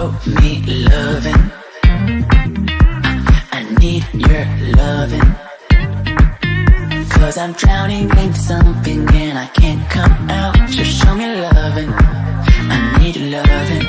show me loving. I need your loving. Cause I'm drowning in something and I can't come out. Just show me loving. I need loving.